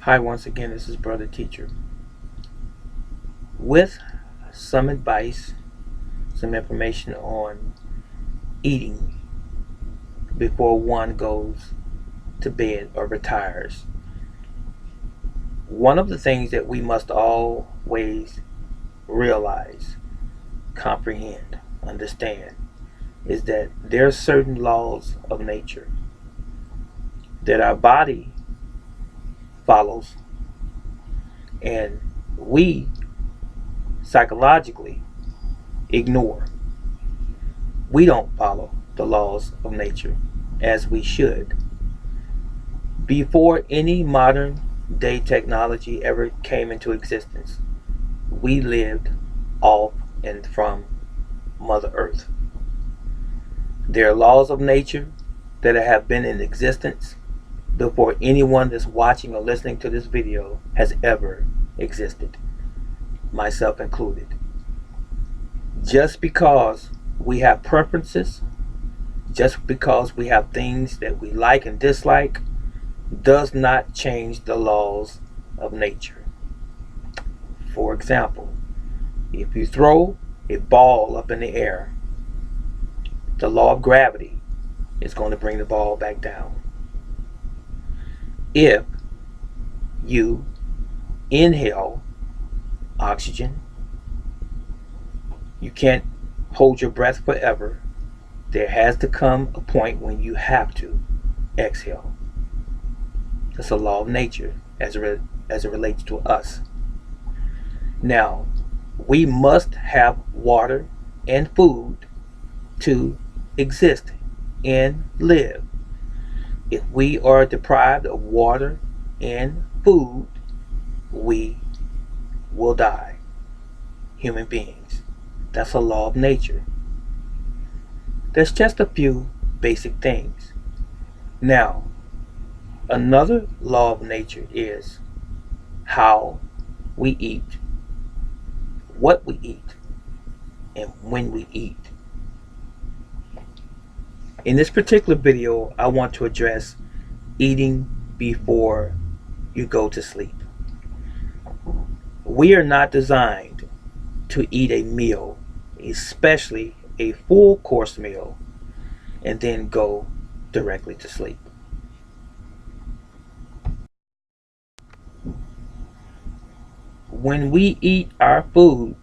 Hi, once again, this is Brother Teacher with some advice, some information on eating before one goes to bed or retires. One of the things that we must always realize, comprehend, understand is that there are certain laws of nature that our body follows, and we psychologically ignore. We don't follow the laws of nature as we should. Before any modern day technology ever came into existence, we lived off and from Mother Earth. There are laws of nature that have been in existence before anyone that's watching or listening to this video has ever existed, myself included. Just because we have preferences, just because we have things that we like and dislike, does not change the laws of nature. For example, if you throw a ball up in the air, the law of gravity is going to bring the ball back down. If you inhale oxygen, you can't hold your breath forever. There has to come a point when you have to exhale. That's a law of nature as it relates to us. Now, we must have water and food to exist and live. If we are deprived of water and food, we will die. Human beings. That's a law of nature. There's just a few basic things. Now, another law of nature is how we eat, what we eat, and when we eat. In this particular video, I want to address eating before you go to sleep. We are not designed to eat a meal, especially a full course meal, and then go directly to sleep. When we eat our food,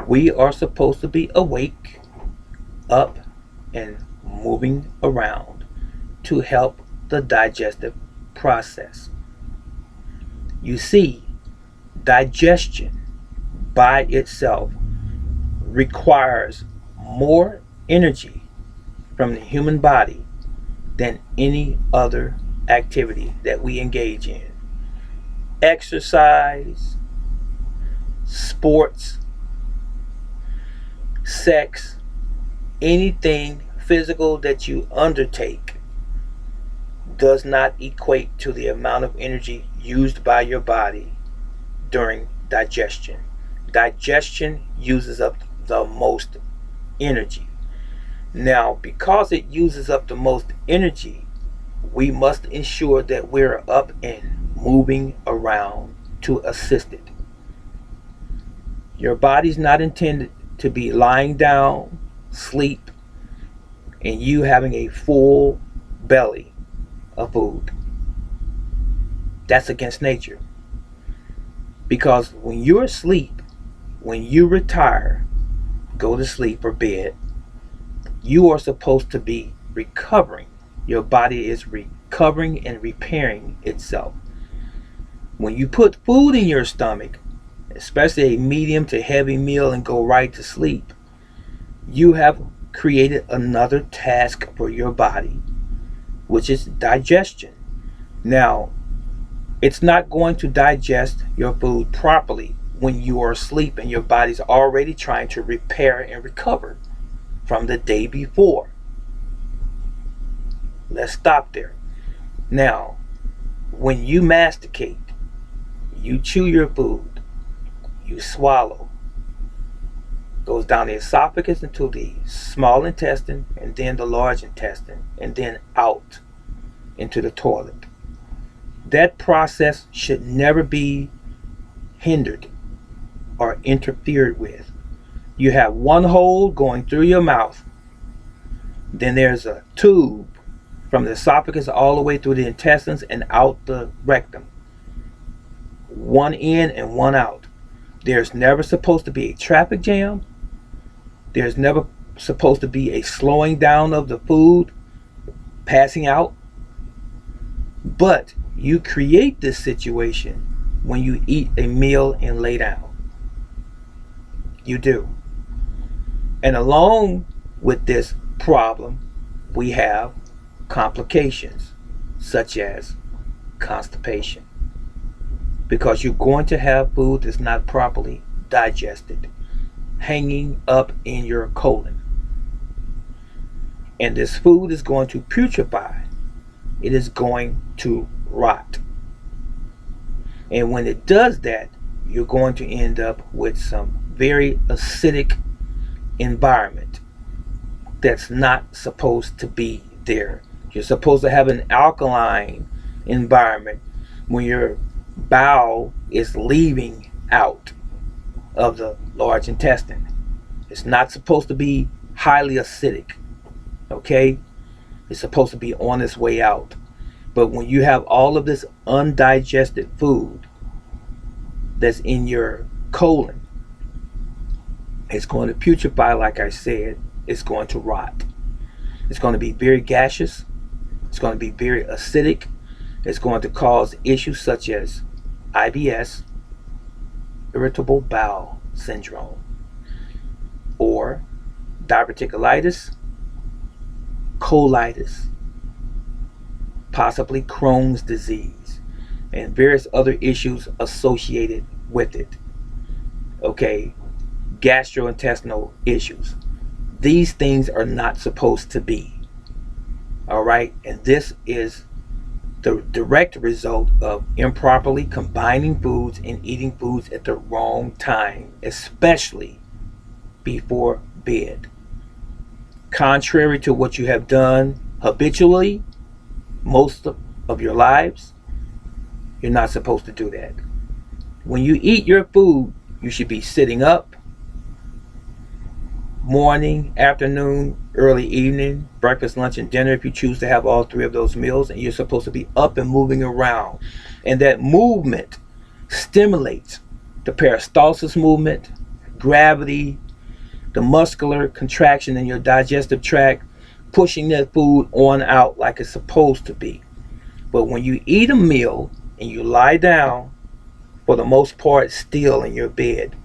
we are supposed to be awake, up, and moving around to help the digestive process. You see, digestion by itself requires more energy from the human body than any other activity that we engage in. Exercise, sports, sex, anything physical that you undertake does not equate to the amount of energy used by your body during digestion. Digestion uses up the most energy. Now, because it uses up the most energy, we must ensure that we're up and moving around to assist it. Your body's not intended to be lying down, sleep, and you having a full belly of food. That's against nature. Because when you're asleep, when you retire, go to sleep or bed, you are supposed to be recovering. Your body is recovering and repairing itself. When you put food in your stomach, especially a medium to heavy meal, and go right to sleep, you have created another task for your body, which is digestion. Now, it's not going to digest your food properly when you are asleep and your body's already trying to repair and recover from the day before. Let's stop there. Now, when you masticate, you chew your food, you swallow, goes down the esophagus into the small intestine, and then the large intestine, and then out into the toilet. That process should never be hindered or interfered with. You have one hole going through your mouth, then there's a tube from the esophagus all the way through the intestines and out the rectum. One in and one out. There's never supposed to be a traffic jam. There's never supposed to be a slowing down of the food passing out. But you create this situation when you eat a meal and lay down. You do. And along with this problem, we have complications such as constipation, because you're going to have food that's not properly digested hanging up in your colon, and this food is going to putrefy. It is going to rot, and when it does that, you're going to end up with some very acidic environment that's not supposed to be there. You're supposed to have an alkaline environment when your bowel is leaving out of the large intestine. It's not supposed to be highly acidic, okay? It's supposed to be on its way out. But when you have all of this undigested food that's in your colon, it's going to putrefy, like I said. It's going to rot. It's going to be very gaseous. It's going to be very acidic. It's going to cause issues such as IBS, irritable bowel syndrome, or diverticulitis, colitis, possibly Crohn's disease, and various other issues associated with it. Okay, gastrointestinal issues. These things are not supposed to be. All right, and this is the direct result of improperly combining foods and eating foods at the wrong time, especially before bed. Contrary to what you have done habitually most of your lives, you're not supposed to do that. When you eat your food, you should be sitting up, morning, afternoon, early evening, breakfast, lunch, and dinner if you choose to have all three of those meals, and you're supposed to be up and moving around. And that movement stimulates the peristalsis movement, gravity, the muscular contraction in your digestive tract, pushing that food on out like it's supposed to be. But when you eat a meal and you lie down, for the most part still in your bed,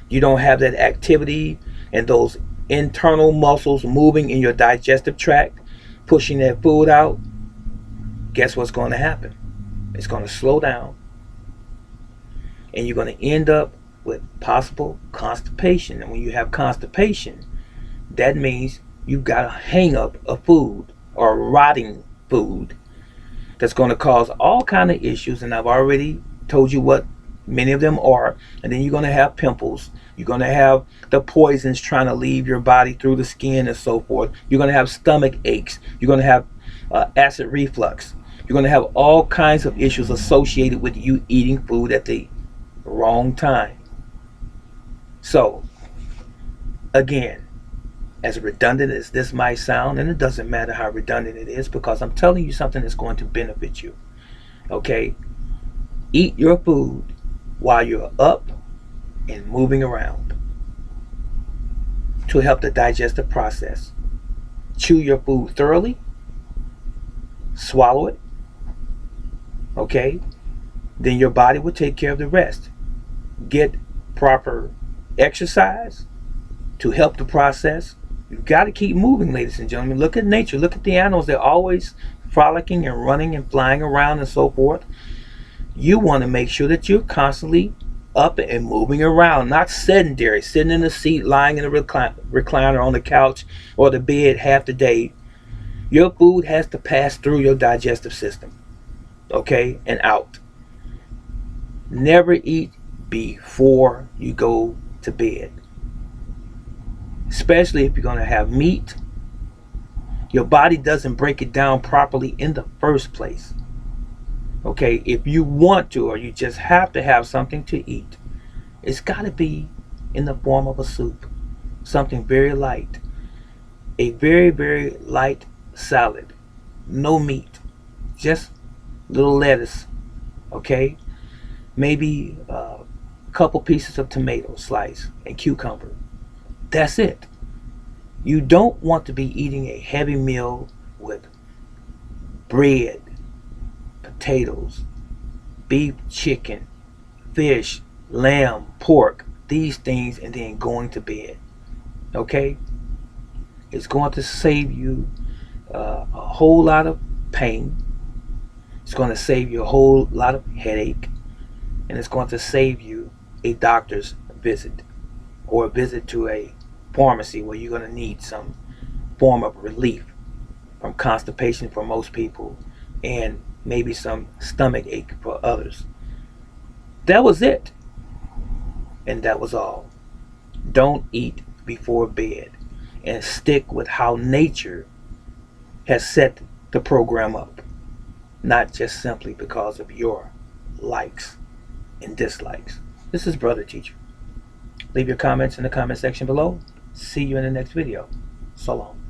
you don't have that activity and those internal muscles moving in your digestive tract, pushing that food out. Guess what's going to happen? It's going to slow down, and you're going to end up with possible constipation. And when you have constipation, that means you've got a hang up of food or rotting food that's going to cause all kind of issues, and I've already told you what many of them are. And then you're going to have pimples. You're going to have the poisons trying to leave your body through the skin and so forth. You're going to have stomach aches. You're going to have acid reflux. You're going to have all kinds of issues associated with you eating food at the wrong time. So, again, as redundant as this might sound, and it doesn't matter how redundant it is, because I'm telling you something that's going to benefit you. Okay? Eat your food while you're up and moving around to help the digestive process. Chew your food thoroughly. Swallow it. Okay? Then your body will take care of the rest. Get proper exercise to help the process. You've got to keep moving, ladies and gentlemen. Look at nature. Look at the animals. They're always frolicking and running and flying around and so forth. You want to make sure that you're constantly up and moving around, not sedentary, sitting in the seat, lying in a recliner on the couch or the bed half the day. Your food has to pass through your digestive system, okay, and out. Never eat before you go to bed, especially if you're going to have meat. Your body doesn't break it down properly in the first place. Okay, if you want to, or you just have to have something to eat, it's got to be in the form of a soup, something very light, a very, very light salad, no meat, just little lettuce, okay? Maybe a couple pieces of tomato slice and cucumber. That's it. You don't want to be eating a heavy meal with bread, potatoes, beef, chicken, fish, lamb, pork, these things, and then going to bed. Okay? It's going to save you a whole lot of pain. It's going to save you a whole lot of headache. And it's going to save you a doctor's visit or a visit to a pharmacy where you're going to need some form of relief from constipation for most people and maybe some stomach ache for others. That was it. And that was all. Don't eat before bed and stick with how nature has set the program up, not just simply because of your likes and dislikes. This is Brother Teacher. Leave your comments in the comment section below. See you in the next video. So long.